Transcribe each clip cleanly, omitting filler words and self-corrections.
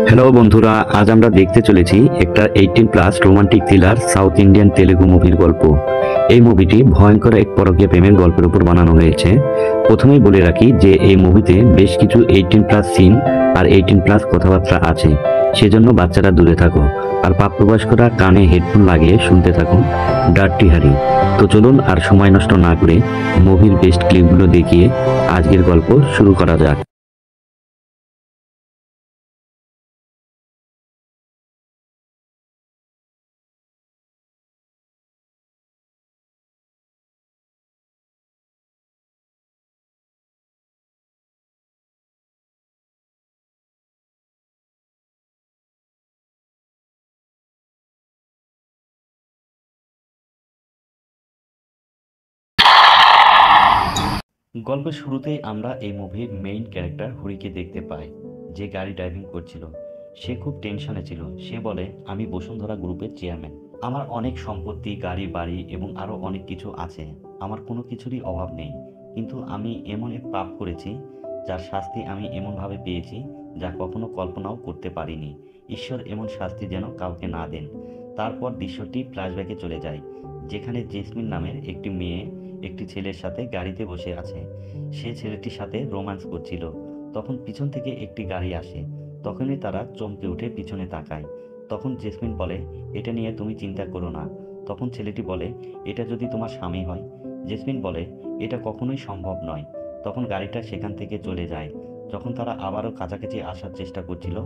Hello বন্ধুরা, আজ আমরা দেখতে চলেছি একটা 18+ romantic thriller south Indian Telugu মুভির গল্প। এই মুভিটি ভয়ঙ্কর এক পরকীয়া প্রেমের গল্পের উপর বানানো হয়েছে। প্রথমেই বলে রাখি যে এই মুভিতে বেশ কিছু 18+ সিন আর 18+ কথাবার্তা আছে, সেজন্য বাচ্চারা দূরে থাকো আর প্রাপ্তবয়স্করা কানে হেডফোন লাগিয়ে শুনতে থাকুন ডার্টি হ্যারি। তো চলুন আর সময় নষ্ট না করে মুভির বেস্ট ক্লিপগুলো দেখিয়ে আজকের গল্প শুরু করা যাক। গল্পের শুরুতেই আমরা এই মুভির মেইন ক্যারেক্টার হরিকে দেখতে পাই, যে গাড়ি ড্রাইভিং করছিল। সে খুব টেনশনে ছিল। সে বলে, আমি বসুন্ধরা গ্রুপের চেয়ারম্যান, আমার অনেক সম্পত্তি, গাড়ি বাড়ি এবং আরও অনেক কিছু আছে। আমার কোনো কিছুরই অভাব নেই, কিন্তু আমি এমন এক পাপ করেছি যার শাস্তি আমি এমনভাবে পেয়েছি যা কখনো কল্পনাও করতে পারিনি। ঈশ্বর এমন শাস্তি যেন কাউকে না দেন। তারপর দৃশ্যটি ফ্ল্যাশব্যাকে চলে যায়, যেখানে জেসমিন নামের একটি মেয়ে একটি ছেলের সাথে গাড়িতে বসে আছে। সে ছেলেটির সাথে রোম্যান্স করছিল। তখন পিছন থেকে একটি গাড়ি আসে। তখনই তারা চমকে উঠে পিছনে তাকায়। তখন জেসমিন বলে, এটা নিয়ে তুমি চিন্তা করো না। তখন ছেলেটি বলে, এটা যদি তোমার স্বামী হয়। জেসমিন বলে, এটা কখনোই সম্ভব নয়। তখন গাড়িটা সেখান থেকে চলে যায়। যখন তারা আবারও কাছাকাছি আসার চেষ্টা করছিল,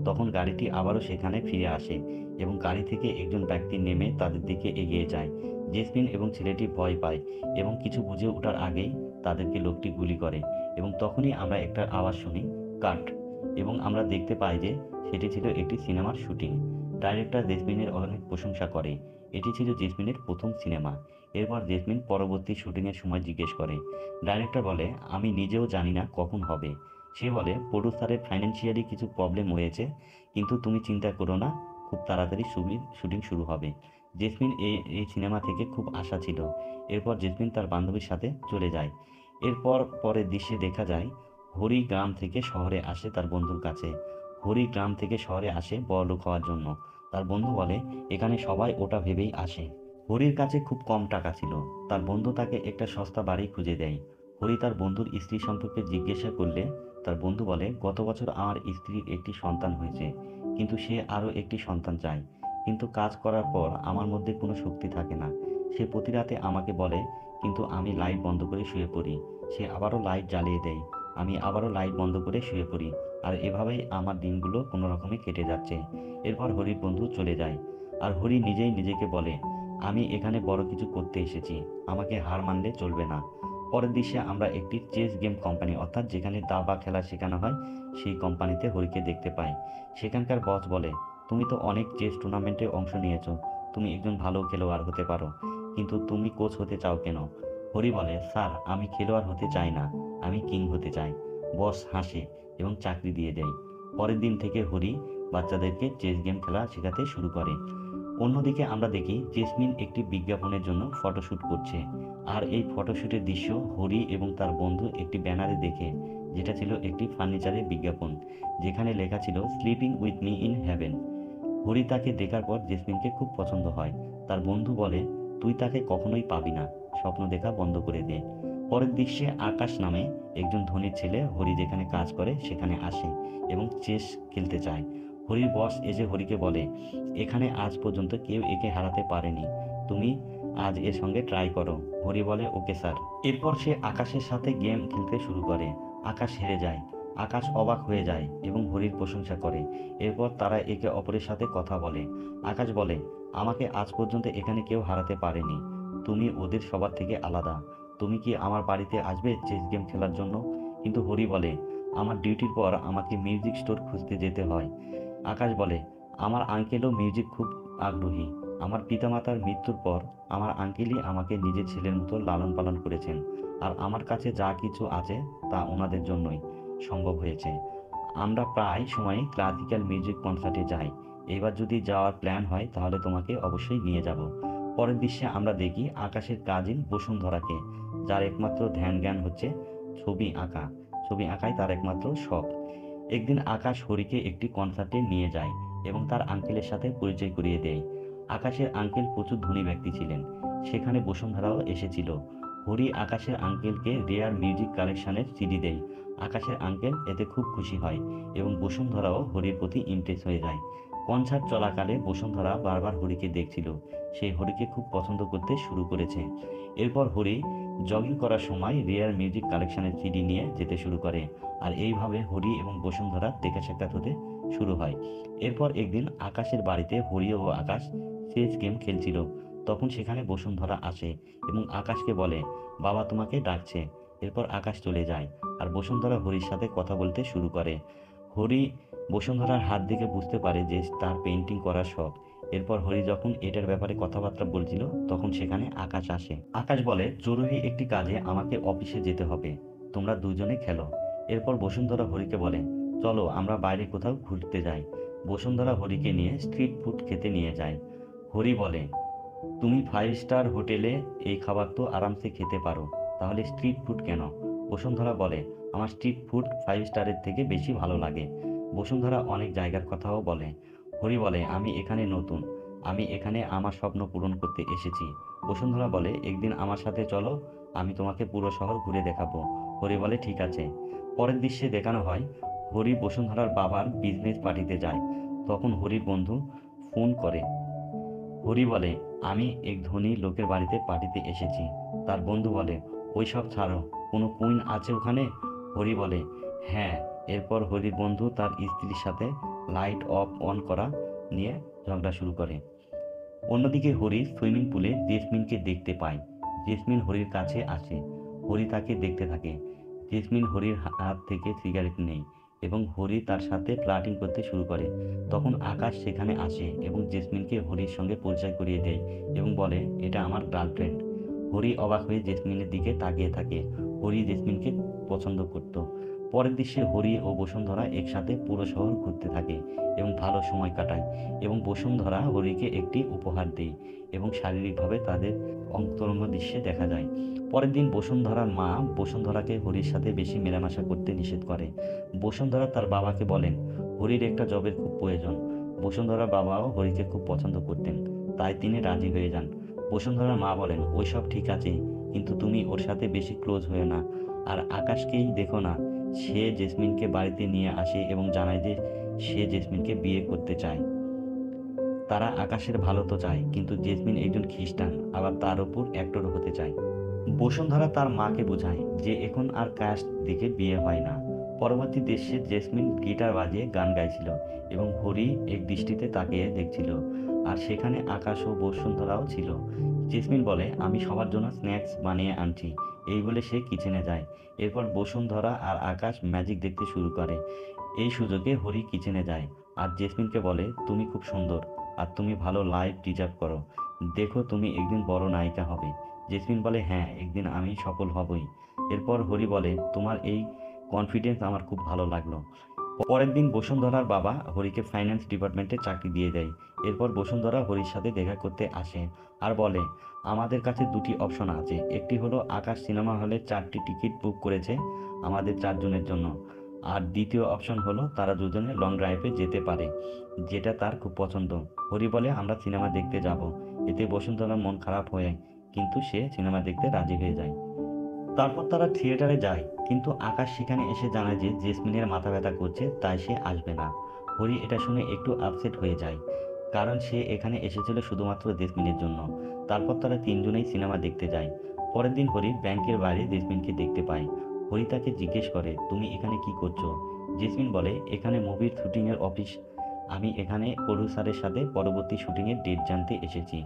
তখন গাড়িটি আবারও সেখানে ফিরে আসে এবং গাড়ি থেকে একজন ব্যক্তি নেমে তাদের দিকে এগিয়ে যায়। জেসমিন এবং ছেলেটি ভয় পায় এবং কিছু বুঝে ওঠার আগেই তাদেরকে লোকটি গুলি করে। এবং তখনই আমরা একটা আওয়াজ শুনি, কাট। এবং আমরা দেখতে পাই যে সেটি ছিল একটি সিনেমার শুটিং। ডাইরেক্টর জেসমিনের অনেক প্রশংসা করে। এটি ছিল জেসমিনের প্রথম সিনেমা। এরপর জেসমিন পরবর্তী শুটিংয়ের সময় জিজ্ঞেস করে। ডাইরেক্টর বলে, আমি নিজেও জানি না কখন হবে। সে বলে, প্রোডিউসারের ফাইন্যান্সিয়ালি কিছু প্রবলেম হয়েছে, কিন্তু তুমি চিন্তা করো না, খুব তাড়াতাড়ি শুটিং শুরু হবে। জেসমিন এই সিনেমা থেকে খুব আশা ছিল। এরপর জেসমিন তার বান্ধবীর সাথে চলে যায়। এরপর পরের দৃশ্যে দেখা যায় হরি গ্রাম থেকে শহরে আসে তার বন্ধুর কাছে। হরি গ্রাম থেকে শহরে আসে বড়লোক হওয়ার জন্য। তার বন্ধু বলে, এখানে সবাই ওটা ভেবেই আসে। হরির কাছে খুব কম টাকা ছিল। তার বন্ধু তাকে একটা সস্তা বাড়ি খুঁজে দেয়। হরি তার বন্ধুর স্ত্রী সম্পর্কে জিজ্ঞাসা করলে তার বন্ধু বলে, গত বছর আমার স্ত্রীর একটি সন্তান হয়েছে, কিন্তু সে আরও একটি সন্তান চায়। কিন্তু কাজ করার পর আমার মধ্যে কোনো শক্তি থাকে না। সে প্রতি রাতে আমাকে বলে, কিন্তু আমি লাইট বন্ধ করে শুয়ে পড়ি। সে আবারও লাইট জ্বালিয়ে দেয়, আমি আবারও লাইট বন্ধ করে শুয়ে পড়ি। আর এভাবেই আমার দিনগুলো কোনো রকমে কেটে যাচ্ছে। এরপর হরির বন্ধু চলে যায়। আর হরি নিজেই নিজেকে বলে, আমি এখানে বড় কিছু করতে এসেছি, আমাকে হার মানলে চলবে না। পরের দৃশ্যে আমরা একটি চেস গেম কোম্পানি, অর্থাৎ যেখানে দাবা খেলা শেখানো হয়, সেই কোম্পানিতে হরিকে দেখতে পাই। সেখানকার বস বলে, তুমি তো অনেক চেস টুর্নামেন্টে অংশ নিয়েছো, তুমি একজন ভালো খেলোয়াড় হতে পারো, কিন্তু তুমি কোচ হতে চাও কেন? হরি বলে, স্যার, আমি খেলোয়াড় হতে চাই না, আমি কিং হতে চাই। বস হাসে এবং চাকরি দিয়ে দেয়। পরের দিন থেকে হরি বাচ্চাদেরকে চেস গেম খেলা শেখাতে শুরু করে। অন্যদিকে আমরা দেখি জেসমিন একটি বিজ্ঞাপনের জন্য ফটোশ্যুট করছে। আর এই ফটোশ্যুটের দৃশ্য হরি এবং তার বন্ধু একটি ব্যানারে দেখে, যেটা ছিল একটি ফার্নিচারের বিজ্ঞাপন, যেখানে লেখা ছিল sleeping with me in heaven. Hari তাকে দেখার পর জেসমিনকে খুব পছন্দ হয়। তার বন্ধু বলে, তুই তাকে কখনোই পাবি না, স্বপ্ন দেখা বন্ধ করে দে। পরের দৃশ্যে আকাশ নামে একজন ধনীর ছেলে হরি যেখানে কাজ করে সেখানে আসে এবং চেস খেলতে চায়। হরির বস এসে হরিকে বলে, এখানে আজ পর্যন্ত কেউ একে হারাতে পারেনি, তুমি আজ এর সঙ্গে ট্রাই করো। হরি বলে, ওকে স্যার। এরপর সে আকাশের সাথে গেম খেলতে শুরু করে। আকাশ হেরে যায়। আকাশ অবাক হয়ে যায় এবং হরির প্রশংসা করে। এরপর তারা একে অপরের সাথে কথা বলে। আকাশ বলে, আমাকে আজ পর্যন্ত এখানে কেউ হারাতে পারেনি, তুমি ওদের সবার থেকে আলাদা। তুমি কি আমার বাড়িতে আসবে চেস গেম খেলার জন্য? কিন্তু হরি বলে, আমার ডিউটির পর আমাকে মিউজিক স্টোর খুঁজতে যেতে হয়। আকাশ বলে, আমার আঙ্কেলও মিউজিক খুব আগ্রহী। আমার পিতামাতার মৃত্যুর পর আমার আঙ্কেলই আমাকে নিজের ছেলের মতো লালন পালন করেছেন, আর আমার কাছে যা কিছু আছে তা ওনাদের জন্যই সম্ভব হয়েছে। আমরা প্রায় সময় ক্লাসিক্যাল মিউজিক কনসার্টে যাই। এবার যদি যাওয়ার প্ল্যান হয় তাহলে তোমাকে অবশ্যই নিয়ে যাব। পরের দৃশ্যে আমরা দেখি আকাশের কাজিন বসুন্ধরাকে, যার একমাত্র ধ্যান জ্ঞান হচ্ছে ছবি আঁকা। ছবি আঁকাই তার একমাত্র শখ। একদিন আকাশ হরিকে একটি কনসার্টে নিয়ে যায় এবং তার আঙ্কেলের সাথে পরিচয় করিয়ে দেয়। আকাশের আঙ্কেল প্রচুর ধনী ব্যক্তি ছিলেন। সেখানে বসুন্ধরাও এসেছিল। হরি আকাশের আঙ্কেলকে রেয়ার মিউজিক কালেকশনের সিডি দেয়। আকাশের আঙ্কেল এতে খুব খুশি হয় এবং বসুন্ধরাও হরির প্রতি ইমপ্রেস হয়ে যায়। কনসার্ট চলাকালে বসুন্ধরা বারবার হরিকে দেখছিল। সে হরিকে খুব পছন্দ করতে শুরু করেছে। এরপর হরি জগিং করার সময় রেয়ার মিউজিক কালেকশনের সিডি নিয়ে যেতে শুরু করে। আর এইভাবে হরি এবং বসুন্ধরা দেখা সাক্ষাৎ হতে শুরু হয়। এরপর একদিন আকাশের বাড়িতে হরি ও আকাশ চেস গেম খেলছিল। তখন সেখানে বসুন্ধরা আসে এবং আকাশকে বলে, বাবা তোমাকে ডাকছে। এরপর আকাশ চলে যায় আর বসুন্ধরা হরির সাথে কথা বলতে শুরু করে। হরি বসুন্ধরার হাত দেখে বুঝতে পারে যে তার পেন্টিং করার শখ। এরপর হরি যখন এটার ব্যাপারে কথাবার্তা বলছিল তখন সেখানে আকাশ আসে। আকাশ বলে, জরুরি একটি কাজে আমাকে অফিসে যেতে হবে, তোমরা দুজনে খেলো। এরপর বসুন্ধরা হরিকে বলে, চলো আমরা বাইরে কোথাও ঘুরতে যাই। বসুন্ধরা হরিকে নিয়ে স্ট্রিট ফুড খেতে নিয়ে যায়। হরি বলে, তুমি 5 স্টার হোটেলে এই খাবার তো আরামসে খেতে পারো, তাহলে স্ট্রিট ফুড কেন? বসুন্ধরা বলে, আমার স্ট্রিট ফুড 5 স্টারের থেকে বেশি ভালো লাগে। বসুন্ধরা অনেক জায়গার কথাও বলে। হরি বলে, আমি এখানে নতুন, আমি এখানে আমার স্বপ্ন পূরণ করতে এসেছি। বসুন্ধরা বলে, একদিন আমার সাথে চলো, আমি তোমাকে পুরো শহর ঘুরে দেখাবো। হরি বলে, ঠিক আছে। পরের দৃশ্যে দেখানো হয় হরি বসুন্ধরার বাবার বিজনেস পার্টিতে যায়। তখন হরির বন্ধু ফোন করে। হরি বলে, আমি এক ধনী লোকের বাড়িতে পার্টিতে এসেছি। তার বন্ধু বলে, ওই সব ছাড়ো, কোনো কুইন আছে ওখানে? হরি বলে, হ্যাঁ। এরপর হরির বন্ধু তার স্ত্রীর সাথে লাইট অফ অন করা নিয়ে ঝগড়া শুরু করে। অন্যদিকে হরি সুইমিং পুলে জেসমিনকে দেখতে পায়। জেসমিন হরির কাছে আসে। হরি তাকে দেখতে থাকে। জেসমিন হরির হাত থেকে সিগারেট নেয় এবং হরি তার সাথে ফ্লার্টিং করতে শুরু করে। তখন আকাশ সেখানে আসে এবং জেসমিনকে হরির সঙ্গে পরিচয় করিয়ে দেয় এবং বলে, এটা আমার গার্লফ্রেন্ড। হরি অবাক হয়ে জেসমিনের দিকে তাকিয়ে থাকে। হরি জেসমিনকে পছন্দ করত। পরের দৃশ্যে হরি ও বসুন্ধরা একসাথে পুরো শহর ঘুরতে থাকে এবং ভালো সময় কাটায় এবং বসুন্ধরা হরিকে একটি উপহার দেয় এবং শারীরিকভাবে তাদের অন্তরঙ্গ দৃশ্যে দেখা যায়। পরের দিন বসুন্ধরার মা বসুন্ধরাকে হরির সাথে বেশি মেলামেশা করতে নিষেধ করে। বসুন্ধরা তার বাবাকে বলেন, হরির একটা জবের খুব প্রয়োজন। বসুন্ধরার বাবাও হরিকে খুব পছন্দ করতেন, তাই তিনি রাজি হয়ে যান। বসুন্ধরার মা বলেন, ওইসব ঠিক আছে, কিন্তু তুমি ওর সাথে বেশি ক্লোজ হয়ে না। আর আকাশকেই দেখো না, সে জেসমিনকে বাড়িতে নিয়ে আসে এবং জানায় যে সে জেসমিনকে বিয়ে করতে চায়। তারা আকাশের ভালো তো চায়, কিন্তু জেসমিন একজন খ্রিস্টান, আবার তার উপর অ্যাক্টর হতে চায়। বসুন্ধরা তার মাকে বোঝায় যে এখন আর কাস্ট দিকে বিয়ে হয় না। পরবর্তী দৃশ্যে জেসমিন গিটার বাজিয়ে গান গাইছিল এবং হরি এক দৃষ্টিতে তাকিয়ে দেখছিল। আর সেখানে আকাশ ও বসুন্ধরাও ছিল। জেসমিন বলে, আমি সবার জন্য স্ন্যাক্স বানিয়ে আনছি। এই বলে সে কিচেনে যায়। এরপর বসুন্ধরা আর আকাশ ম্যাজিক দেখতে শুরু করে। এই সুযোগে হরি কিচেনে যায় আর জেসমিনকে বলে, তুমি খুব সুন্দর আর তুমি ভালো লাইফ ডিজার্ভ করো। দেখো, তুমি একদিন বড় নায়িকা হবে। জেসমিন বলে, হ্যাঁ, একদিন আমি সফল হবই। এরপর হরি বলে, তোমার এই কনফিডেন্স আমার খুব ভালো লাগলো। পরের দিন বসুন্ধরার বাবা হরিকে ফাইন্যান্স ডিপার্টমেন্টে চাকরি দিয়ে দেয়। এরপর বসুন্ধরা হরির সাথে দেখা করতে আসে আর বলে, আমাদের কাছে দুটি অপশন আছে। একটি হলো আকাশ সিনেমা হলে 4টি টিকিট বুক করেছে আমাদের 4 জনের জন্য, আর দ্বিতীয় অপশন হলো তারা দুজনে লং ড্রাইভে যেতে পারে, যেটা তার খুব পছন্দ। হরি বলে, আমরা সিনেমা দেখতে যাব। এতে বসুন্ধরার মন খারাপ হয়ে কিন্তু সে সিনেমা দেখতে রাজি হয়ে যায়। তারপর তারা থিয়েটারে যায়, কিন্তু আকাশ সেখানে এসে জানায় যে জেসমিনের মাথা ব্যথা করছে, তাই সে আসবে না। হরি এটা শুনে একটু আপসেট হয়ে যায়, কারণ সে এখানে এসেছিল শুধুমাত্র জেসমিনের জন্য। তারপর তারা 3জনেই সিনেমা দেখতে যায়। পরের দিন হরি ব্যাংকের বাইরে জেসমিনকে দেখতে পায়। হরি তাকে জিজ্ঞেস করে, তুমি এখানে কি করছো? জেসমিন বলে, এখানে মুভির শুটিংয়ের অফিস, আমি এখানে প্রডিউসারের সাথে পরবর্তী শুটিংয়ের ডেট জানতে এসেছি।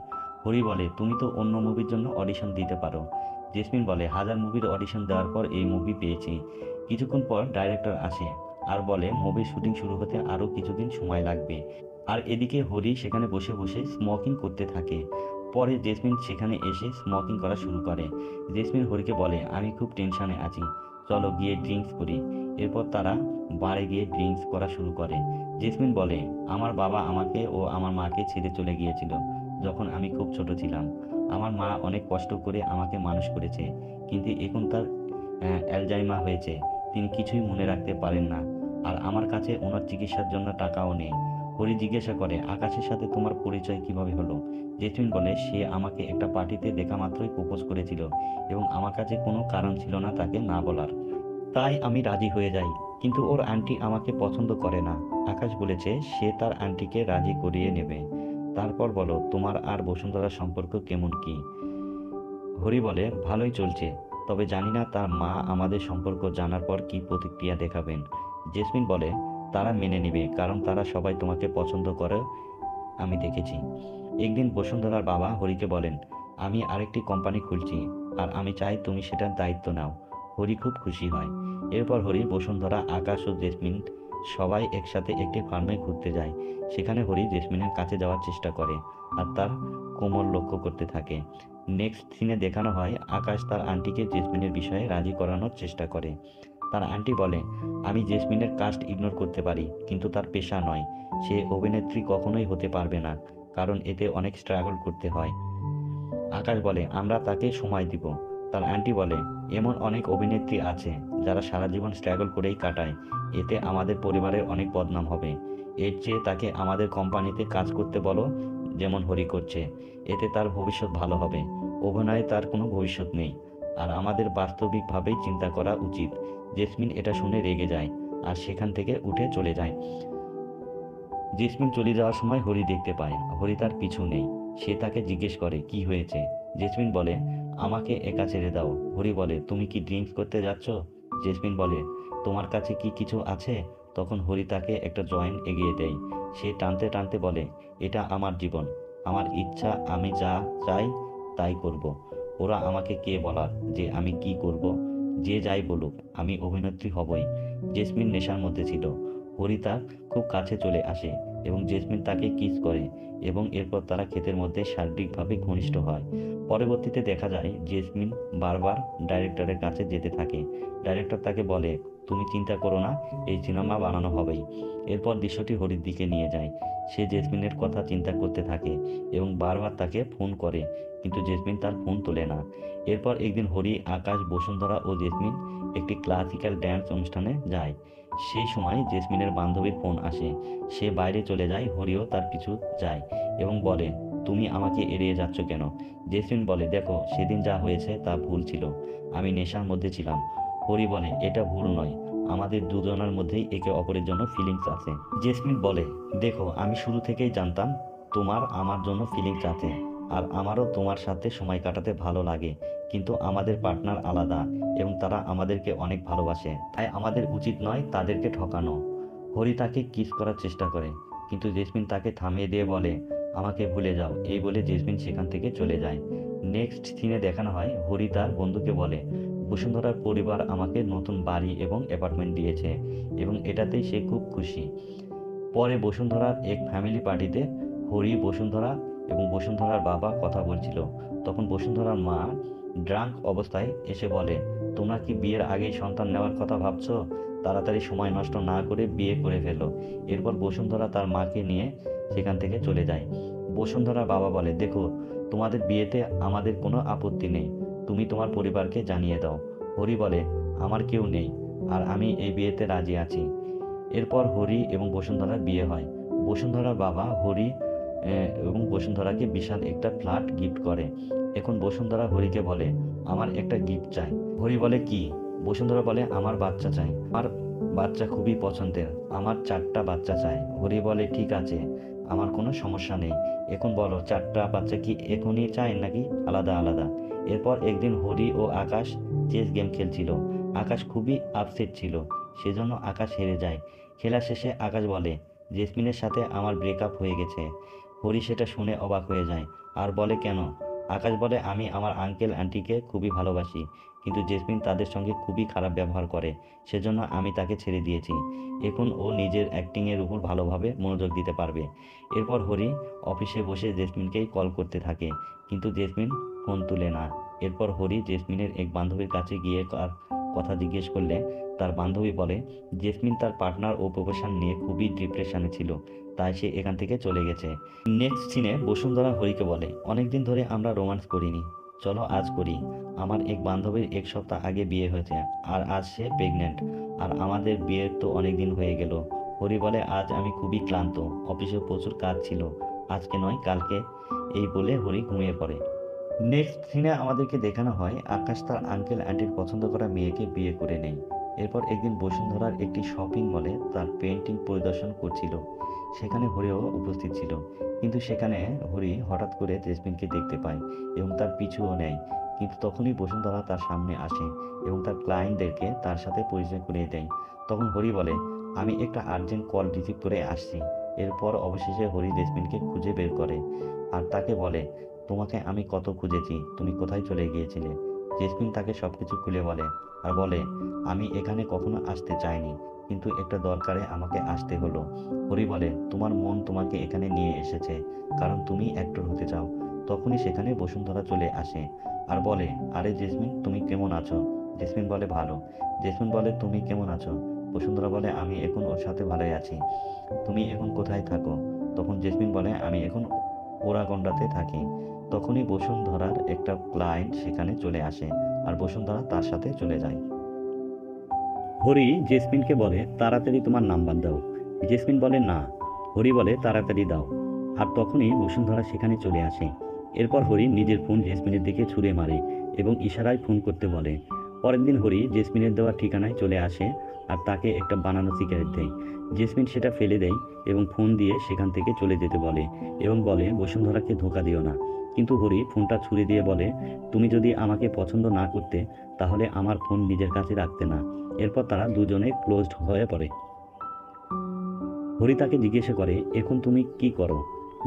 হরি বলে, তুমি তো অন্য মুভির জন্য অডিশন দিতে পারো। জেসমিন বলে, 1000 মুভির অডিশন দেওয়ার পর এই মুভি পেয়েছি। কিছুক্ষণ পর ডাইরেক্টর আসে আর বলে মুভির শুটিং শুরু হতে আরও কিছুদিন সময় লাগবে। আর এদিকে হরি সেখানে বসে বসে স্মোকিং করতে থাকে। পরে জেসমিন সেখানে এসে স্মোকিং করা শুরু করে। জেসমিন হরিকে বলে, আমি খুব টেনশনে আছি, চলো গিয়ে ড্রিঙ্কস করি। এরপর তারা বারে গিয়ে ড্রিঙ্কস করা শুরু করে। জেসমিন বলে, আমার বাবা আমাকে ও আমার মাকে ছেড়ে চলে গিয়েছিল যখন আমি খুব ছোট ছিলাম। আমার মা অনেক কষ্ট করে আমাকে মানুষ করেছে, কিন্তু এখন তার অ্যালজাইমার হয়েছে, তিনি কিছুই মনে রাখতে পারেন না। আর আমার কাছে ওনার চিকিৎসার জন্য টাকাও নেই। হরি জিজ্ঞাসা করে, আকাশের সাথে তোমার পরিচয় কিভাবে হলো? জেসমিন বলে, সে আমাকে একটা পার্টিতে দেখা মাত্রই প্রপোজ করেছিল এবং আমার কাছে কোনো কারণ ছিল না তাকে না বলার। তাই আমি রাজি হয়ে যাই। কিন্তু ওর আন্টি আমাকে পছন্দ করে না। আকাশ বলেছে সে তার আন্টিকে রাজি করিয়ে নেবে। তারপর বলো, তোমার আর বসুন্ধরার সম্পর্ক কেমন কি? হরি বলে, ভালোই চলছে, তবে জানি না তার মা আমাদের সম্পর্ক জানার পর কি প্রতিক্রিয়া দেখাবেন। জেসমিন বলে, তারা মেনে নেবে, কারণ তারা সবাই তোমাকে পছন্দ করে, আমি দেখেছি। একদিন বসুন্ধরার বাবা হরিকে বলেন, আমি আরেকটি কোম্পানি খুলছি আর আমি চাই তুমি সেটার দায়িত্ব নাও। হরি খুব খুশি হয়। এরপর হরি, বসুন্ধরা, আকাশ ও জেসমিন সবাই একসাথে একটি ফার্মে ঘুরতে যায়। সেখানে হরি জেসমিনের কাছে যাওয়ার চেষ্টা করে আর তার কোমর লক্ষ্য করতে থাকে। নেক্সট সিনে দেখানো হয় আকাশ তার আন্টিকে জেসমিনের বিষয়ে রাজি করানোর চেষ্টা করে। তার আন্টি বলে, আমি জেসমিনের কাস্ট ইগনোর করতে পারি, কিন্তু তার পেশা নয়। সে অভিনেত্রী কখনোই হতে পারবে না, কারণ এতে অনেক স্ট্রাগল করতে হয়। আকাশ বলে, আমরা তাকে সময় দিব। তার আন্টি বলে, এমন অনেক অভিনেত্রী আছে যারা সারা জীবন স্ট্রাগল করেই কাটায়, এতে আমাদের পরিবারের অনেক বদনাম হবে। এর চেয়ে তাকে আমাদের কোম্পানিতে কাজ করতে বলো, যেমন হরি করছে। এতে তার ভবিষ্যৎ ভালো হবে। অভিনয়ে তার কোনো ভবিষ্যৎ নেই, আর আমাদের বাস্তবিকভাবেই চিন্তা করা উচিত। জেসমিন এটা শুনে রেগে যায় আর সেখান থেকে উঠে চলে যায়। জেসমিন চলে যাওয়ার সময় হরি দেখতে পায় হরি তার পিছু নেই। সে তাকে জিজ্ঞেস করে, কি হয়েছে? জেসমিন বলে, আমাকে একা ছেড়ে দাও। হরি বলে, তুমি কি ড্রিঙ্কস করতে যাচ্ছ? জেসমিন বলে, তোমার কাছে কি কিছু আছে? তখন হরি তাকে একটা জয়েন্ট এগিয়ে দেয়। সে টানতে টানতে বলে, এটা আমার জীবন, আমার ইচ্ছা, আমি যা চাই তাই করব। ওরা আমাকে কে বলার যে আমি কি করব? যে যাই বলুক, আমি অভিনেত্রী হবই। জেসমিন নেশার মধ্যে ছিল। হরি তার খুব কাছে চলে আসে এবং জেসমিন তাকে কিস করে এবং এরপর তারা ক্ষেতের মধ্যে শারীরিকভাবে ঘনিষ্ঠ হয়। পরবর্তীতে দেখা যায় জেসমিন বারবার ডাইরেক্টরের কাছে যেতে থাকে। ডাইরেক্টর তাকে বলে, তুমি চিন্তা করো না, এই সিনেমা বানানো হবেই। এরপর দৃশ্যটি হরির দিকে নিয়ে যায়। সে জেসমিনের কথা চিন্তা করতে থাকে এবং বারবার তাকে ফোন করে, কিন্তু জেসমিন তার ফোন তোলে না। এরপর একদিন হরি, আকাশ, বসুন্ধরা ও জেসমিন একটি ক্লাসিক্যাল ড্যান্স অনুষ্ঠানে যায়। সেই সময় জেসমিনের বান্ধবীর ফোন আসে। সে বাইরে চলে যায়। হরিও তার পিছু যায় এবং বলে, তুমি আমাকে এড়িয়ে যাচ্ছ কেন? জেসমিন বলে, দেখো, সেদিন যা হয়েছে তা ভুল ছিল। আমি নেশার মধ্যে ছিলাম। হরি বলে, এটা ভুল নয়, আমাদের দুজনের মধ্যেই একে অপরের জন্য ফিলিংস আছে। জেসমিন বলে, দেখো, আমি শুরু থেকেই জানতাম তোমার আমার জন্য ফিলিংস আছে, আর আমারও তোমার সাথে সময় কাটাতে ভালো লাগে, কিন্তু আমাদের পার্টনার আলাদা এবং তারা আমাদেরকে অনেক ভালোবাসে, তাই আমাদের উচিত নয় তাদেরকে ঠকানো। হরি তাকে কিস করার চেষ্টা করে, কিন্তু জেসমিন তাকে থামিয়ে দিয়ে বলে, আমাকে ভুলে যাও। এই বলে জেসমিন সেখান থেকে চলে যায়। নেক্সট সিনে দেখানো হয় হরি তার বন্ধুকে বলে, বসুন্ধরার পরিবার আমাকে নতুন বাড়ি এবং অ্যাপার্টমেন্ট দিয়েছে এবং এটাতেই সে খুব খুশি। পরে বসুন্ধরার এক ফ্যামিলি পার্টিতে হরি, বসুন্ধরা এবং বসুন্ধরার বাবা কথা বলছিল। তখন বসুন্ধরার মা ড্রাঙ্ক অবস্থায় এসে বলে, তোমরা কি বিয়ের আগেই সন্তান নেওয়ার কথা ভাবছো? তাড়াতাড়ি সময় নষ্ট না করে বিয়ে করে ফেলো। এরপর বসুন্ধরা তার মাকে নিয়ে সেখান থেকে চলে যায়। বসুন্ধরার বাবা বলে, দেখো, তোমাদের বিয়েতে আমাদের কোনো আপত্তি নেই, তুমি তোমার পরিবারকে জানিয়ে দাও। হরি বলে, আমার কেউ নেই আর আমি এই বিয়েতে রাজি আছি। এরপর হরি এবং বসুন্ধরার বিয়ে হয়। বসুন্ধরার বাবা হরি এবং বসুন্ধরাকে বিশাল একটা ফ্ল্যাট গিফট করে। এখন বসুন্ধরা হরিকে বলে, আমার একটা গিফট চাই। হরি বলে, কি? বসুন্ধরা বলে, আমার বাচ্চা চাই, আমার বাচ্চা খুবই পছন্দের, আমার 4টা বাচ্চা চাই। হরি বলে, ঠিক আছে, আমার কোনো সমস্যা নেই। এখন বলো, 4টা বাচ্চা কি এখনই চাই নাকি আলাদা আলাদা? এরপর একদিন হরি ও আকাশ চেস গেম খেলছিল। আকাশ খুবই আপসেট ছিল, সেজন্য আকাশ হেরে যায়। খেলা শেষে আকাশ বলে, জেসমিনের সাথে আমার ব্রেকআপ হয়ে গেছে। হরি সেটা শুনে অবাক হয়ে যায় আর বলে, কেন? আকাশ বলে, আমি আমার আঙ্কেল আন্টিকে খুবই ভালোবাসি, কিন্তু জেসমিন তাদের সঙ্গে খুবই খারাপ ব্যবহার করে, সেজন্য আমি তাকে ছেড়ে দিয়েছি। এখন ও নিজের অ্যাক্টিংয়ের উপর ভালোভাবে মনোযোগ দিতে পারবে। এরপর হরি অফিসে বসে জেসমিনকেই কল করতে থাকে, কিন্তু জেসমিন ফোন তুলে না। এরপর হরি জেসমিনের এক বান্ধবীর কাছে গিয়ে তার কথা জিজ্ঞেস করলে তার বান্ধবী বলে, জেসমিন তার পার্টনার ও প্রফেশন নিয়ে খুবই ডিপ্রেশনে ছিল, তাই সে এখান থেকে চলে গেছে। নেক্সট সিনে বসুন্ধরা হরিকে বলে, অনেকদিন ধরে আমরা রোম্যান্স করিনি, চলো আজ করি। আমার এক বান্ধবীর 1 সপ্তাহ আগে বিয়ে হয়েছে আর আজ সে প্রেগনেন্ট, আর আমাদের বিয়ের তো অনেক দিন হয়ে গেল। হরি বলে, আজ আমি খুবই ক্লান্ত, অফিসে প্রচুর কাজ ছিল, আজকে নয় কালকে। এই বলে হরি ঘুমিয়ে পড়ে। নেক্সট সিনে আমাদেরকে দেখানো হয় আকাশ তার আঙ্কেল আন্টির পছন্দ করা মেয়েকে বিয়ে করে নেয়। এরপর একদিন বসুন্ধরার একটি শপিং মলে তার পেন্টিং পরিদর্শন করছিল। সেখানে হরিও উপস্থিত ছিল, কিন্তু সেখানে হরি হঠাৎ করে জেসমিনকে দেখতে পায় এবং তার পিছুও নেয়। কিন্তু তখনই বসুন্ধরা তার সামনে আসে এবং তার ক্লায়েন্টদেরকে তার সাথে পরিচয় করিয়ে দেয়। তখন হরি বলে, আমি একটা আর্জেন্ট কল রিসিভ করে আসছি। এরপর অবশেষে হরি জেসমিনকে খুঁজে বের করে আর তাকে বলে, তোমাকে আমি কত খুঁজেছি, তুমি কোথায় চলে গিয়েছিলে? জেসমিন তাকে সবকিছু খুলে বলে আর বলে, আমি এখানে কখনো আসতে চাইনি, কিন্তু একটা দরকারে আমাকে আসতে হলো। হরি বলে, তোমার মন তোমাকে এখানে নিয়ে এসেছে, কারণ তুমি অ্যাক্টর হতে চাও। তখনই সেখানে বসুন্ধরা চলে আসে আর বলে, আরে জেসমিন, তুমি কেমন আছো? জেসমিন বলে, ভালো। জেসমিন বলে, তুমি কেমন আছো? বসুন্ধরা বলে, আমি এখন ওর সাথে ভালোই আছি। তুমি এখন কোথায় থাকো? তখন জেসমিন বলে, আমি এখন ওরাগন্ডাতে থাকি। তখনই বসুন্ধরার একটা ক্লায়েন্ট সেখানে চলে আসে আর বসুন্ধরা তার সাথে চলে যায়। হরি জেসমিনকে বলে, তাড়াতাড়ি তোমার নাম্বার দাও। জেসমিন বলে, না। হরি বলে, তাড়াতাড়ি দাও। আর তখনই বসুন্ধরা সেখানে চলে আসে। এরপর হরি নিজের ফোন জেসমিনের দিকে ছুঁড়ে মারে এবং ইশারায় ফোন করতে বলে। পরের দিন হরি জেসমিনের দেওয়া ঠিকানায় চলে আসে আর তাকে একটা বানানো সিগারেট দেয়। জেসমিন সেটা ফেলে দেয় এবং ফোন দিয়ে সেখান থেকে চলে যেতে বলে এবং বলে, বসুন্ধরাকে ধোঁকা দিও না। কিন্তু হরি ফোনটা ছুঁড়ে দিয়ে বলে, তুমি যদি আমাকে পছন্দ না করতে তাহলে আমার ফোন নিজের কাছে রাখতে না। এরপর তারা দুজনে ক্লোজড হয়ে পড়ে। হরি তাকে জিজ্ঞাসা করে, এখন তুমি কি করো?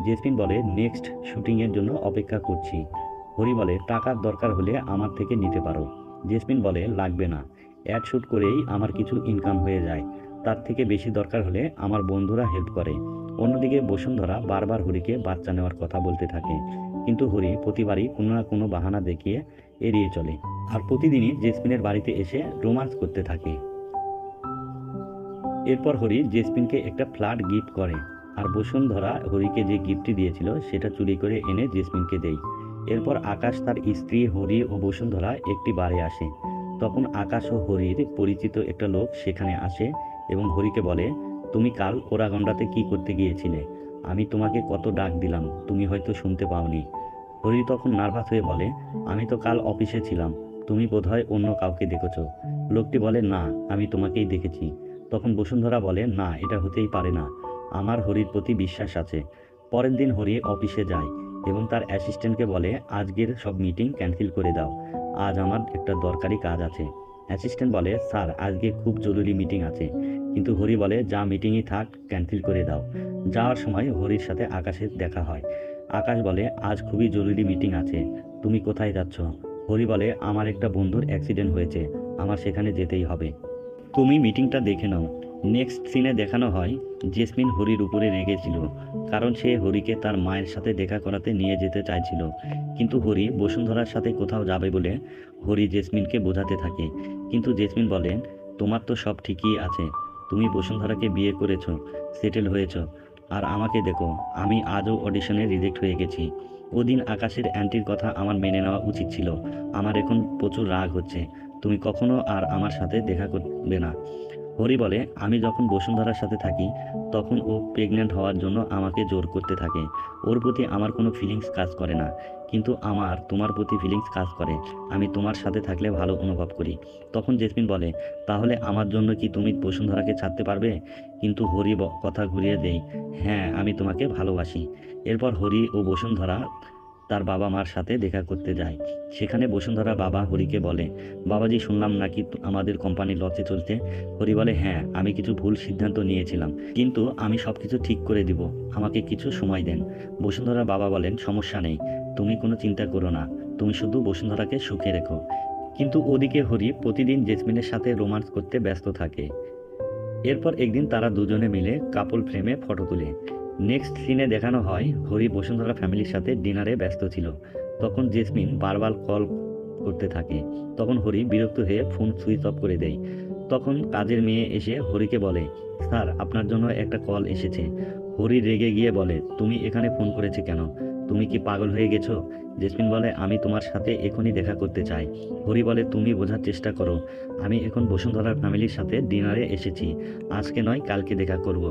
জেসমিন বলে, নেক্সট শুটিংয়ের জন্য অপেক্ষা করছি। হরি বলে, টাকার দরকার হলে আমার থেকে নিতে পারো। জেসমিন বলে, লাগবে না, অ্যাড শ্যুট করেই আমার কিছু ইনকাম হয়ে যায়, তার থেকে বেশি দরকার হলে আমার বন্ধুরা হেল্প করে। অন্যদিকে বসুন্ধরা বারবার হরিকে বাচ্চা নেওয়ার কথা বলতে থাকে, কিন্তু হরি প্রতিবারই কোনো না কোনো বাহানা দেখিয়ে এড়িয়ে চলে আর প্রতিদিনই জেসমিনের বাড়িতে এসে রোমান্স করতে থাকে। এরপর হরি জেসমিনকে একটা ফ্ল্যাট গিফট করে আর বসুন্ধরা হরিকে যে গিফটটি দিয়েছিল সেটা চুরি করে এনে জেসমিনকে দেয়। এরপর আকাশ, তার স্ত্রী, হরি ও বসুন্ধরা একটি বারে আসে। তখন আকাশ ও হরির পরিচিত একটা লোক সেখানে আসে এবং হরিকে বলে, তুমি কাল ওরাগন্ডাতে কি করতে গিয়েছিলে? আমি তোমাকে কত ডাক দিলাম, তুমি হয়তো শুনতে পাওনি। হরি তখন নার্ভাস হয়ে বলে, আমি তো কাল অফিসে ছিলাম, তুমি বোধহয় অন্য কাউকে দেখেছ। লোকটি বলে, না, আমি তোমাকেই দেখেছি। তখন বসুন্ধরা বলে, না, এটা হতেই পারে না, আমার হরির প্রতি বিশ্বাস আছে। পরের দিন হরি অফিসে যায় এবং তার অ্যাসিস্ট্যান্টকে বলে, আজকের সব মিটিং ক্যান্সেল করে দাও, আজ আমার একটা দরকারি কাজ আছে। অ্যাসিস্ট্যান্ট বলে, স্যার, আজকে খুব জরুরি মিটিং আছে। কিন্তু হরি বলে, যা মিটিংই থাক ক্যান্সেল করে দাও। যাওয়ার সময় হরির সাথে আকাশের দেখা হয়। আকাশ বলে, আজ খুবই জরুরি মিটিং আছে, তুমি কোথায় যাচ্ছ? হরি বলে, আমার একটা বন্ধুর অ্যাক্সিডেন্ট হয়েছে, আমার সেখানে যেতেই হবে, তুমি মিটিংটা দেখে নাও। নেক্সট সিনে দেখানো হয় জেসমিন হরির উপরে রেগেছিল, কারণ সে হরিকে তার মায়ের সাথে দেখা করাতে নিয়ে যেতে চাইছিল। কিন্তু হরি বসুন্ধরার সাথে কোথাও যাবে বলে হরি জেসমিনকে বোঝাতে থাকে। কিন্তু জেসমিন বলেন, তোমার তো সব ঠিকই আছে, তুমি বসুন্ধরাকে বিয়ে করেছ, সেটেল হয়েছ, আর আমাকে দেখো, আমি আজও অডিশনে রিজেক্ট হয়ে গেছি। ওদিন আকাশের অ্যান্টির কথা আমার মেনে নেওয়া উচিত ছিল, আমার এখন প্রচুর রাগ হচ্ছে, তুমি কখনো আর আমার সাথে দেখা করবে না। হরি বলে, আমি যখন বসুন্ধরার সাথে থাকি তখন ও প্রেগনেন্ট হওয়ার জন্য আমাকে জোর করতে থাকে, ওর প্রতি আমার কোনো ফিলিংস কাজ করে না, কিন্তু আমার তোমার প্রতি ফিলিংস কাজ করে, আমি তোমার সাথে থাকলে ভালো অনুভব করি। তখন জেসমিন বলে, তাহলে আমার জন্য কি তুমি বসুন্ধরাকে ছাড়তে পারবে? কিন্তু হরি কথা ঘুরিয়ে দেয়, হ্যাঁ, আমি তোমাকে ভালোবাসি। এরপর হরি ও বসুন্ধরা তার বাবা মার সাথে দেখা করতে যায়। সেখানে বসুন্ধরা বাবা হরিকে বলে, বাবাজি, শুনলাম নাকি আমাদের কোম্পানি লসে চলছে। হরি বলে, হ্যাঁ, আমি কিছু ভুল সিদ্ধান্ত নিয়েছিলাম, কিন্তু আমি সব কিছু ঠিক করে দিব, আমাকে কিছু সময় দেন। বসুন্ধরা বাবা বলেন, সমস্যা নেই, তুমি কোনো চিন্তা করো না, তুমি শুধু বসুন্ধরাকে সুখে রেখো। কিন্তু ওদিকে হরি প্রতিদিন জেসমিনের সাথে রোমান্স করতে ব্যস্ত থাকে। এরপর একদিন তারা দুজনে মিলে কাপল ফ্রেমে ফটো তুলে। নেক্সট সিনে দেখানো হয় হরি বসুন্ধরা ফ্যামিলির সাথে ডিনারে ব্যস্ত ছিল। তখন জেসমিন বারবার কল করতে থাকে। তখন হরি বিরক্ত হয়ে ফোন সুইচ অফ করে দেয়। তখন কাজের মেয়ে এসে হরিকে বলে, স্যার, আপনার জন্য একটা কল এসেছে। হরি রেগে গিয়ে বলে, তুমি এখানে ফোন করেছে কেন? তুমি কি পাগল হয়ে গেছো? জেসমিন বলে, আমি তোমার সাথে এখনই দেখা করতে চাই। হরি বলে, তুমি বোঝার চেষ্টা করো, আমি এখন বসুন্ধরার ফ্যামিলির সাথে ডিনারে এসেছি, আজকে নয় কালকে দেখা করব।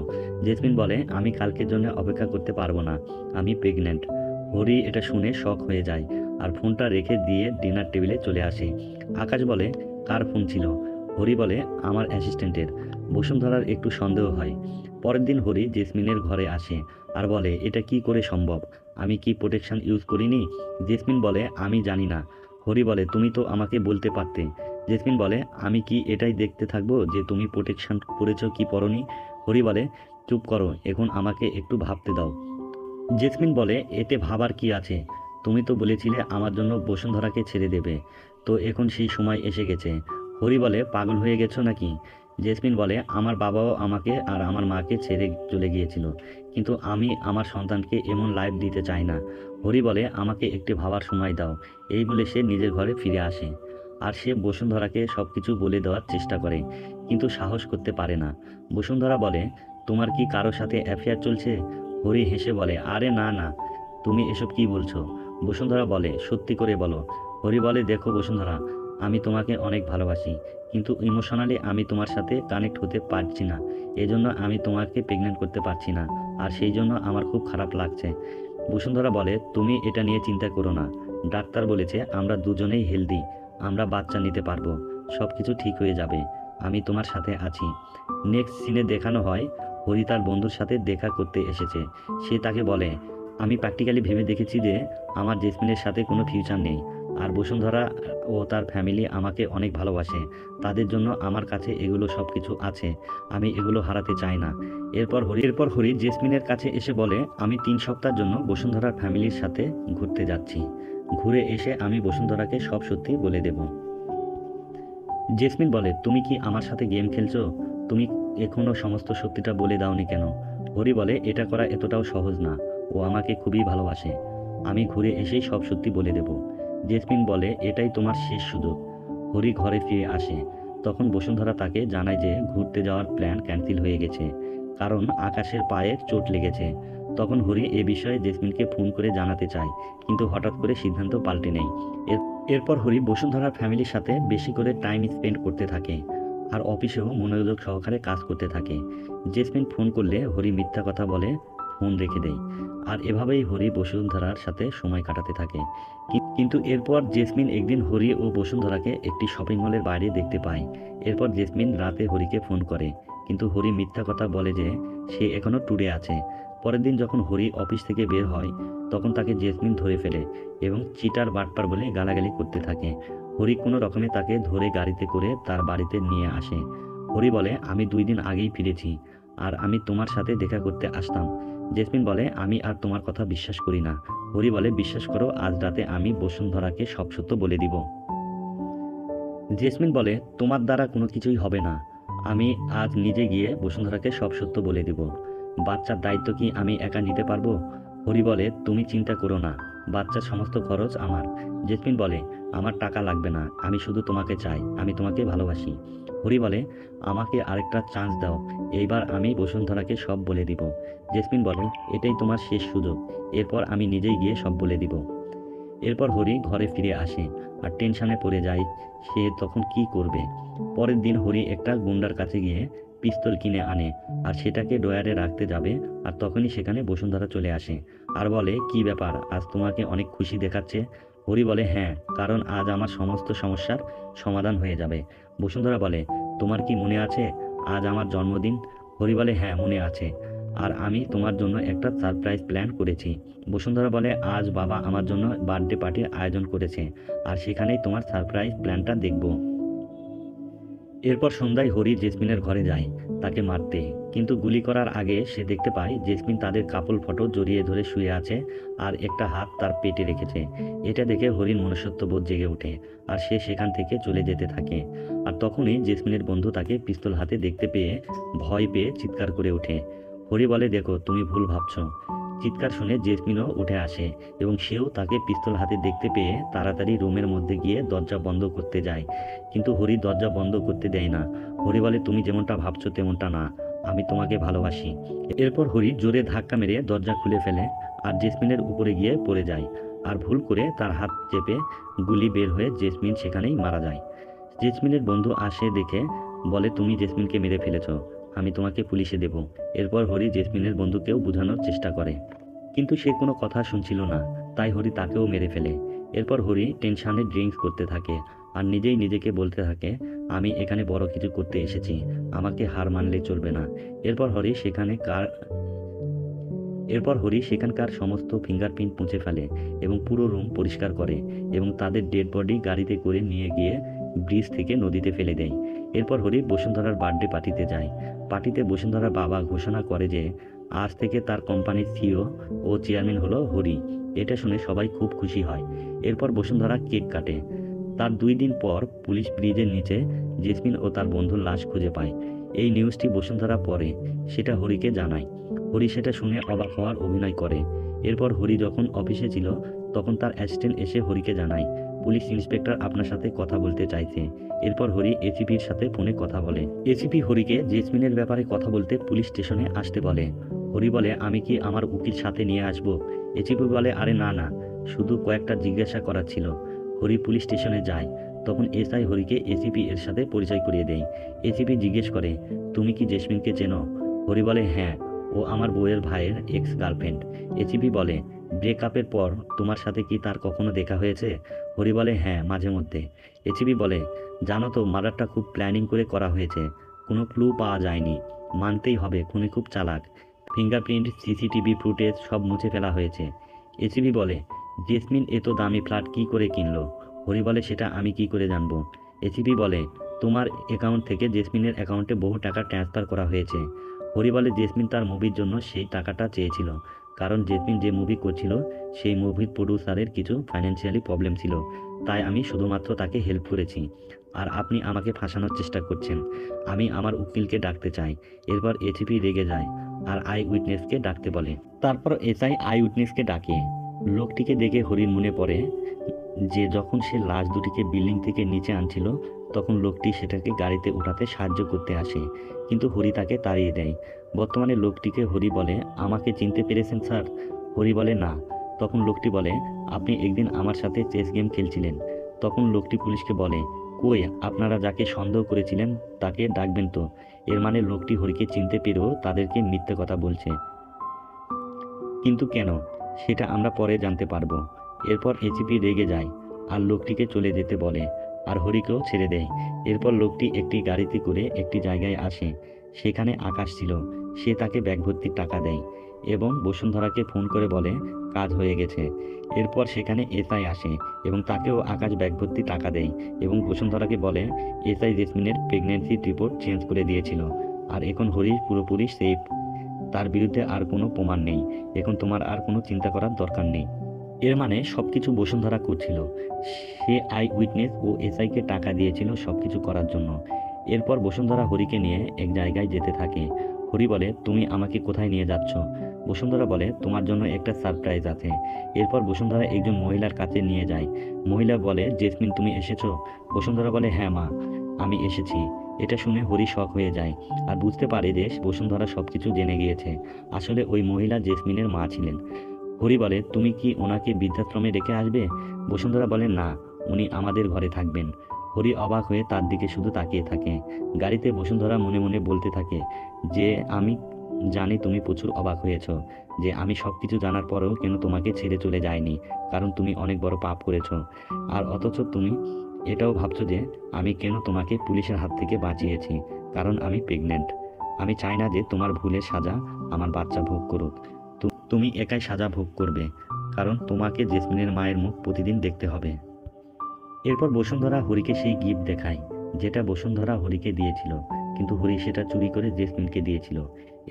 জেসমিন বলে, আমি কালকের জন্য অপেক্ষা করতে পারবো না, আমি প্রেগনেন্ট। হরি এটা শুনে শক হয়ে যায় আর ফোনটা রেখে দিয়ে ডিনার টেবিলে চলে আসে। আকাশ বলে, কার ফোন ছিল? হরি বলে, আমার অ্যাসিস্ট্যান্টের। বসুন্ধরার একটু সন্দেহ হয়। পরের দিন হরি জেসমিনের ঘরে আসে আর বলে, এটা কি করে সম্ভব? আমি কি প্রোটেকশন ইউজ করিনি? জেসমিন বলে, আমি জানি না। হরি বলে, তুমি তো আমাকে বলতে পারতে। জেসমিন বলে, আমি কি এটাই দেখতে থাকবো যে তুমি প্রোটেকশন পরেছো কি পরনি? হরি বলে, চুপ করো, এখন আমাকে একটু ভাবতে দাও। জেসমিন বলে, এতে ভাবার কি আছে? তুমি তো বলেছিলে আমার জন্য বসুন্ধরাকে ছেড়ে দেবে, তো এখন সেই সময় এসে গেছে। হরি বলে, পাগল হয়ে গেছো নাকি? জেসমিন বলে, আমার বাবাও আমাকে আর আমার মাকে ছেড়ে চলে গিয়েছিল, কিন্তু আমি আমার সন্তানকে এমন লাইফ দিতে চাই না। হরি বলে, আমাকে একটি ভাবার সময় দাও। এই বলে সে নিজের ঘরে ফিরে আসে আর সে বসুন্ধরাকে সব কিছু বলে দেওয়ার চেষ্টা করে, কিন্তু সাহস করতে পারে না। বসুন্ধরা বলে, তোমার কি কারোর সাথে অ্যাফেয়ার চলছে? হরি হেসে বলে, আরে না না, তুমি এসব কি বলছো? বসুন্ধরা বলে, সত্যি করে বলো। হরি বলে, দেখো বসুন্ধরা, আমি তোমাকে অনেক ভালোবাসি, কিন্তু ইমোশনালি আমি তোমার সাথে কানেক্ট হতে পারছি না, এজন্য আমি তোমাকে প্রেগনেন্ট করতে পারছি না, আর সেই জন্য আমার খুব খারাপ লাগছে। বসুন্ধরা বলে, তুমি এটা নিয়ে চিন্তা করো না, ডাক্তার বলেছে আমরা দুজনেই হেলদি, আমরা বাচ্চা নিতে পারবো, সব কিছু ঠিক হয়ে যাবে, আমি তোমার সাথে আছি। নেক্সট সিনে দেখানো হয় হরি তার বন্ধুর সাথে দেখা করতে এসেছে। সে তাকে বলে, আমি প্র্যাকটিক্যালি ভেবে দেখেছি যে আমার জেসমিনের সাথে কোনো ফিউচার নেই, আর বসুন্ধরা ও তার ফ্যামিলি আমাকে অনেক ভালোবাসে, তাদের জন্য আমার কাছে এগুলো সব কিছু আছে, আমি এগুলো হারাতে চাই না। এরপর হরি জেসমিনের কাছে এসে বলে, আমি 3 সপ্তাহের জন্য বসুন্ধরার ফ্যামিলির সাথে ঘুরতে যাচ্ছি, ঘুরে এসে আমি বসুন্ধরাকে সব সত্যি বলে দেব। জেসমিন বলে, তুমি কি আমার সাথে গেম খেলছো? তুমি এখনো সমস্ত সত্যিটা বলে দাওনি কেন? হরি বলে, এটা করা এতটাও সহজ না, ও আমাকে খুবই ভালোবাসে, আমি ঘুরে এসেই সব সত্যি বলে দেব। জেসমিন বলে, এটাই তোমার শেষ সুযোগ। হরি ঘরে ফিরে আসে, তখন বসুন্ধরা তাকে জানায় যে ঘুরতে যাওয়ার প্ল্যান ক্যান্সেল হয়ে গেছে, কারণ আকাশের পায়ে চোট লেগেছে। তখন হরি এ বিষয়ে জেসমিনকে ফোন করে জানাতে চায়, কিন্তু হঠাৎ করে সিদ্ধান্ত পাল্টে নেয়। এরপর হরি বসুন্ধরার ফ্যামিলির সাথে বেশি করে টাইম স্পেন্ড করতে থাকে আর অফিসেও মনোযোগ সহকারে কাজ করতে থাকে। জেসমিন ফোন করলে হরি মিথ্যা কথা বলে ফোন রেখে দেয়, আর এভাবেই হরি বসুন্ধরার সাথে সময় কাটাতে থাকে। কিন্তু এরপর জেসমিন একদিন হরি ও বসুন্ধরাকে একটি শপিং মলের বাইরে দেখতে পায়। এরপর জেসমিন রাতে হরিকে ফোন করে, কিন্তু হরি মিথ্যা কথা বলে যে সে এখনও ট্যুরে আছে। পরের দিন যখন হরি অফিস থেকে বের হয়, তখন তাকে জেসমিন ধরে ফেলে এবং চিটার বাটপার বলে গালাগালি করতে থাকে। হরি কোনো রকমে তাকে ধরে গাড়িতে করে তার বাড়িতে নিয়ে আসে। হরি বলে, আমি 2 দিন আগেই ফিরেছি, আর আমি তোমার সাথে দেখা করতে আসতাম। জেসমিন বলে, আমি আর তোমার কথা বিশ্বাস করি না। হরি বলে, বিশ্বাস করো, আজ রাতে আমি বসুন্ধরাকে সব সত্য বলে দিব। জেসমিন বলে, তোমার দ্বারা কোনো কিছুই হবে না, আমি আজ নিজে গিয়ে বসুন্ধরাকে সব সত্য বলে দিব। বাচ্চার দায়িত্ব কি আমি একা নিতে পারবো? হরি বলে, তুমি চিন্তা করো না, বাচ্চার সমস্ত খরচ আমার। জেসমিন বলে, আমার টাকা লাগবে না, আমি শুধু তোমাকে চাই, আমি তোমাকে ভালোবাসি। হরি বলে, আমাকে আরেকটা চান্স দাও, এইবার আমি বসুন্ধরাকে সব বলে দিব। জেসমিন বলে, এটাই তোমার শেষ সুযোগ, এরপর আমি নিজেই গিয়ে সব বলে দিব। এরপর হরি ঘরে ফিরে আসে আর টেনশনে পড়ে যায় সে তখন কি করবে। পরের দিন হরি একটা গুন্ডার কাছে গিয়ে পিস্তল কিনে আনে আর সেটাকে ড্রয়ারে রাখতে যাবে, আর তখনই সেখানে বসুন্ধরা চলে আসে আর বলে, কি ব্যাপার, আজ তোমাকে অনেক খুশি দেখাচ্ছে? হরি বলে, হ্যাঁ, কারণ আজ আমার সমস্ত সমস্যার সমাধান হয়ে যাবে। বসুন্ধরা বলে, তোমার কি মনে আছে আজ আমার জন্মদিন? হরি বলে, হ্যাঁ মনে আছে, আর আমি তোমার জন্য একটা সারপ্রাইজ প্ল্যান করেছি। বসুন্ধরা বলে, আজ বাবা আমার জন্য বার্থডে পার্টির আয়োজন করেছে, আর সেখানেই তোমার সারপ্রাইজ প্ল্যানটা দেখব। এরপর সন্ধ্যায় হরি জেসমিনের ঘরে যায় তাকে মারতে, কিন্তু গুলি করার আগে সে দেখতে পায় জেসমিন তাদের কাপল ফটো জড়িয়ে ধরে শুয়ে আছে আর একটা হাত তার পেটে রেখেছে। এটা দেখে হরির মনুষ্যত্ববোধ জেগে ওঠে আর সে সেখান থেকে চলে যেতে থাকে। আর তখনই জেসমিনের বন্ধু তাকে পিস্তল হাতে দেখতে পেয়ে ভয় পেয়ে চিৎকার করে ওঠে। হরি বলে, দেখো তুমি ভুল ভাবছো। চিৎকার শুনে জেসমিনও উঠে আসে এবং সেও তাকে পিস্তল হাতে দেখতে পেয়ে তাড়াতাড়ি রুমের মধ্যে গিয়ে দরজা বন্ধ করতে যায়, কিন্তু হরি দরজা বন্ধ করতে দেয় না। হরি বলে, তুমি যেমনটা ভাবছো তেমনটা না, আমি তোমাকে ভালোবাসি। এরপর হরি জোরে ধাক্কা মেরে দরজা খুলে ফেলে আর জেসমিনের উপরে গিয়ে পড়ে যায়, আর ভুল করে তার হাত চেপে গুলি বের হয়ে জেসমিন সেখানেই মারা যায়। জেসমিনের বন্ধু আসে দেখে বলে, তুমি জেসমিনকে মেরে ফেলেছ, আমি তোমাকে পুলিশে দেব। এরপর হরি জেসমিনের বন্ধুকেও বোঝানোর চেষ্টা করে, কিন্তু সে কোনো কথা শুনছিল না, তাই হরি তাকেও মেরে ফেলে। এরপর হরি টেনশানে ড্রিঙ্কস করতে থাকে আর নিজেই নিজেকে বলতে থাকে, আমি এখানে বড় কিছু করতে এসেছি, আমাকে হার মানলে চলবে না। এরপর হরি সেখানকার সমস্ত ফিঙ্গারপ্রিন্ট মুছে ফেলে এবং পুরো রুম পরিষ্কার করে এবং তাদের ডেড বডি গাড়িতে করে নিয়ে গিয়ে ব্রিজ থেকে নদীতে ফেলে দেয়। এরপর হরি বসুন্ধরার বার্থডে পার্টিতে যায়। পার্টিতে বসুন্ধরার বাবা ঘোষণা করে যে আজ থেকে তার কোম্পানির সিইও ও চেয়ারম্যান হলো হরি। এটা শুনে সবাই খুব খুশি হয়। এরপর বসুন্ধরা কেক কাটে। তার 2 দিন পর পুলিশ ব্রিজের নিচে জেসমিন ও তার বন্ধুর লাশ খুঁজে পায়। এই নিউজটি বসুন্ধরা পড়ে, সেটা হরিকে জানায়। হরি সেটা শুনে অবাক হওয়ার অভিনয় করে। এরপর হরি যখন অফিসে ছিল তখন তার অ্যাসিস্ট্যান্ট এসে হরিকে জানায়, পুলিশ ইন্সপেক্টর আপনার সাথে কথা বলতে চাইছে। এরপর হরি এসিপির সাথে ফোনে কথা বলে। এসিপি হরিকে জেসমিনের ব্যাপারে কথা বলতে পুলিশ স্টেশনে আসতে বলে। হরি বলে, আমি কি আমার উকিল সাথে নিয়ে আসব? এসিপি বলে, আরে না না, শুধু কয়েকটা জিজ্ঞাসা করার ছিল। হরি পুলিশ স্টেশনে যায়। তখন এসআই হরিকে এসিপি এর সাথে পরিচয় করিয়ে দেয়। এসিপি জিজ্ঞেস করে, তুমি কি জেসমিনকে চেনো? হরি বলে, হ্যাঁ, ও আমার বউয়ের ভাইয়ের এক্স গার্লফ্রেন্ড। এসিপি বলে, ব্রেকআপের পর তোমার সাথে কি তার কখনো দেখা হয়েছে? হরি বলে, হ্যাঁ, মাঝে মধ্যে। এসিপি বলে, জানো তো মার্ডারটা খুব প্ল্যানিং করে করা হয়েছে, কোনো ক্লু পাওয়া যায়নি। মানতেই হবে খুনি খুব চালাক। ফিঙ্গারপ্রিন্ট, সিসিটিভি ফুটেজ সব মুছে ফেলা হয়েছে। এসিপি বলে, জেসমিন এত দামি ফ্ল্যাট কি করে কিনলো? হরি বলে, সেটা আমি কি করে জানবো? এসিপি বলে, তোমার অ্যাকাউন্ট থেকে জেসমিনের অ্যাকাউন্টে বহু টাকা ট্রান্সফার করা হয়েছে। হরি বলে, জেসমিন তার মুভির জন্য সেই টাকাটা চেয়েছিল, কারণ জেসমিন যে মুভি করছিল সেই মুভির প্রডিউসারের কিছু ফাইন্যান্সিয়ালি প্রবলেম ছিল, তাই আমি শুধুমাত্র তাকে হেল্প করেছি। আর আপনি আমাকে ফাঁসানোর চেষ্টা করছেন। আমি আমার উকিলকে ডাকতে চাই। এরপর এসিপি রেগে যায় আর আই উইটনেসকে ডাকতে বলে। তারপর এসআই আই উইটনেসকে ডাকে। লোকটিকে দেখে হরির মনে পড়ে যে যখন সে লাশ দুটিকে বিল্ডিং থেকে নিচে আনছিল তখন লোকটি সেটাকে গাড়িতে উঠাতে সাহায্য করতে আসে, কিন্তু হরি তাকে তাড়িয়ে দেয়। বর্তমানে লোকটিকে হরি বলে, আমাকে চিনতে পেরেছেন স্যার? হরি বলে, না। তখন লোকটি বলে, আপনি একদিন আমার সাথে চেস গেম খেলছিলেন। তখন লোকটি পুলিশকে বলে, কই, আপনারা যাকে সন্দেহ করেছিলেন তাকে ডাকবেন তো। এর মানে লোকটি হরিকে চিনতে পেরেও তাদেরকে মিথ্যে কথা বলছে। কিন্তু কেন, সেটা আমরা পরে জানতে পারবো। এরপর এসিপি রেগে যায় আর লোকটিকে চলে যেতে বলে আর হরিকেও ছেড়ে দেয়। এরপর লোকটি একটি গাড়িতে করে একটি জায়গায় আসে। সেখানে আকাশ ছিল। সে তাকে ব্যাগ ভর্তি টাকা দেয় এবং বসুন্ধরাকে ফোন করে বলে কাজ হয়ে গেছে। এরপর সেখানে এসআই আসে এবং তাকেও আকাশ ব্যাগ ভর্তি টাকা দেয় এবং বসুন্ধরাকে বলে এসআই জেসমিনের প্রেগনেন্সি রিপোর্ট চেঞ্জ করে দিয়েছিল আর এখন হরি পুরোপুরি সেফ, তার বিরুদ্ধে আর কোনো প্রমাণ নেই, এখন তোমার আর কোনো চিন্তা করার দরকার নেই। এর মানে সবকিছু বসুন্ধরা করছিল। সে আই উইটনেস ও এসআইকে টাকা দিয়েছিল সবকিছু করার জন্য। এরপর বসুন্ধরা হরিকে নিয়ে এক জায়গায় যেতে থাকে। হরি বলে, তুমি আমাকে কোথায় নিয়ে যাচ্ছ? বসুন্ধরা বলে, তোমার জন্য একটা সারপ্রাইজ আছে। এরপর বসুন্ধরা একজন মহিলার কাছে নিয়ে যায়। মহিলা বলে, জেসমিন তুমি এসেছো? বসুন্ধরা বলে, হ্যাঁ মা, আমি এসেছি। এটা শুনে হরি শক হয়ে যায় আর বুঝতে পারে যে বসুন্ধরা সবকিছু জেনে গিয়েছে। আসলে ওই মহিলা জেসমিনের মা ছিলেন। হরি বলে, তুমি কি ওনাকে বৃদ্ধাশ্রমে রেখে আসবে? বসুন্ধরা বলে, না, উনি আমাদের ঘরে থাকবেন। হরি অবাক হয়ে তার দিকে শুধু তাকিয়ে থাকে। গাড়িতে বসুন্ধরা মনে মনে বলতে থাকে যে আমি জানি তুমি প্রচুর অবাক হয়েছ যে আমি সব কিছু জানার পরেও কেন তোমাকে ছেড়ে চলে যায়নি, কারণ তুমি অনেক বড় পাপ করেছো। আর অথচ তুমি এটাও ভাবছো যে আমি কেন তোমাকে পুলিশের হাত থেকে বাঁচিয়েছি, কারণ আমি প্রেগনেন্ট। আমি চাই না যে তোমার ভুলের সাজা আমার বাচ্চা ভোগ করুক। তুমি একাই সাজা ভোগ করবে, কারণ তোমাকে জেসমিনের মায়ের মুখ প্রতিদিন দেখতে হবে। এরপর বসুন্ধরা হরিকে সেই গিফট দেখায় যেটা বসুন্ধরা হরিকে দিয়েছিল, কিন্তু হরি সেটা চুরি করে জেসমিনকে দিয়েছিল।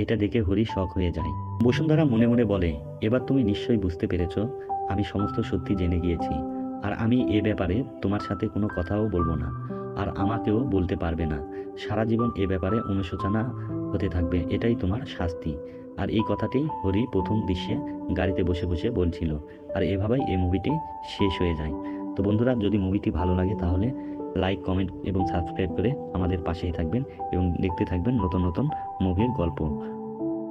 এটা দেখে হরি শক হয়ে যায়। বসুন্ধরা মনে মনে বলে, এবার তুমি নিশ্চয়ই বুঝতে পেরেছ আমি সমস্ত সত্যি জেনে গিয়েছি, আর আমি এ ব্যাপারে তোমার সাথে কোনো কথাও বলবো না, আর আমাকেও বলতে পারবে না। সারা জীবন এ ব্যাপারে অনুশোচনা হতে থাকবে, এটাই তোমার শাস্তি। আর এই কথাটি হরি প্রথম দৃশ্যে গাড়িতে বসে বসে বলছিল। আর এভাবেই এই মুভিটি শেষ হয়ে যায়। তো বন্ধুরা, যদি মুভিটি ভালো লাগে তাহলে লাইক, কমেন্ট এবং সাবস্ক্রাইব করে আমাদের পাশেই থাকবেন এবং দেখতে থাকবেন নতুন নতুন মুভির গল্প।